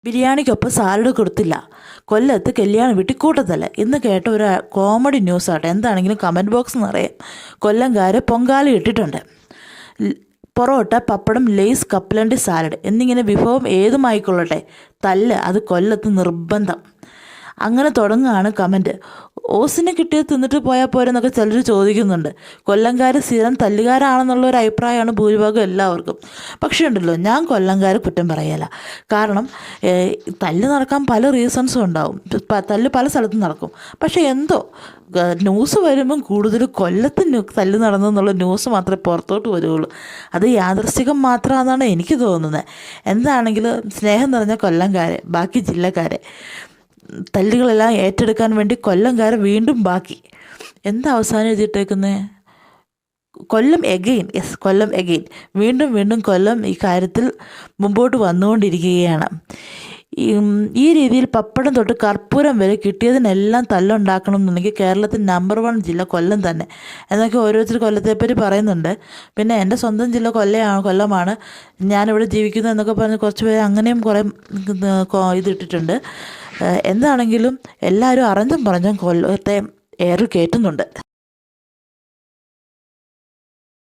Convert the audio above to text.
ബിരിയാണിക്കൊപ്പം salad കൊടുത്തില്ല. കൊല്ലത്ത് കല്യാണ വീട്ടിൽ കൂട്ടത്തല്ല. ഇന്ന് കേട്ട ഒരു കോമഡി ന്യൂസ് ആട്ടെ. എന്താണെങ്കിലും കമൻറ്റ് ബോക്സ് നിറയാം. കൊല്ലംകാർ പൊങ്കാല ഇട്ടിട്ടുണ്ട്. പൊറോട്ട, പപ്പടം, ലേസ്, കപ്പലണ്ടി, സാലഡ് എന്നിങ്ങനെ വിഭവം ഏതുമായിക്കൊള്ളട്ടെ, തല്ല് അത് കൊല്ലത്ത് നിർബന്ധം. അങ്ങനെ തുടങ്ങുകയാണ് കമൻറ്റ്. ഓസിനെ കിട്ടിയത് തിന്നിട്ട് പോയാൽ പോരെന്നൊക്കെ ചിലർ ചോദിക്കുന്നുണ്ട്. കൊല്ലംകാർ സ്ഥിരം തല്ലുകാരാണെന്നുള്ള ഒരു അഭിപ്രായമാണ് ഭൂരിഭാഗം എല്ലാവർക്കും. പക്ഷേ ഉണ്ടല്ലോ, ഞാൻ കൊല്ലംകാർ കുറ്റം പറയല. കാരണം തല്ല് നടക്കാൻ പല റീസൺസും ഉണ്ടാവും. തല്ല് പല സ്ഥലത്തും നടക്കും. പക്ഷേ എന്തോ ന്യൂസ് വരുമ്പം കൂടുതൽ കൊല്ലത്ത് തല്ല് നടന്നെന്നുള്ള ന്യൂസ് മാത്രമേ പുറത്തോട്ട് വരുള്ളൂ. അത് യാദൃശ്ചികം മാത്രമാണെന്നാണ് എനിക്ക് തോന്നുന്നത്. എന്താണെങ്കിലും സ്നേഹം നിറഞ്ഞ കൊല്ലംകാരെ, ബാക്കി ജില്ലക്കാരെ തല്ലുകളെല്ലാം ഏറ്റെടുക്കാൻ വേണ്ടി കൊല്ലംകാരെ വീണ്ടും ബാക്കി. എന്താ അവസാനം എഴുതിയിട്ടേക്കുന്നത്? കൊല്ലം എഗെയിൻ. യെസ്, കൊല്ലം എഗെയിൻ. വീണ്ടും വീണ്ടും കൊല്ലം ഈ കാര്യത്തിൽ മുമ്പോട്ട് വന്നുകൊണ്ടിരിക്കുകയാണ്. ഈ രീതിയിൽ പപ്പടം തൊട്ട് കർപ്പൂരം വരെ കിട്ടിയതിനെല്ലാം തല്ലുണ്ടാക്കണം എന്നുണ്ടെങ്കിൽ കേരളത്തിൽ നമ്പർ 1 ജില്ല കൊല്ലം തന്നെ എന്നൊക്കെ ഓരോരുത്തർ കൊല്ലത്തെപ്പറ്റി പറയുന്നുണ്ട്. പിന്നെ എൻ്റെ സ്വന്തം ജില്ല കൊല്ലമാണ്, ഞാനിവിടെ ജീവിക്കുന്നു എന്നൊക്കെ പറഞ്ഞ് കുറച്ച് പേര് അങ്ങനെയും കുറേ ഇതിട്ടിട്ടുണ്ട്. എന്താണെങ്കിലും എല്ലാവരും അറിഞ്ഞും പറഞ്ഞും കൊല്ലത്തെ ഏറ് കയറ്റുന്നുണ്ട്.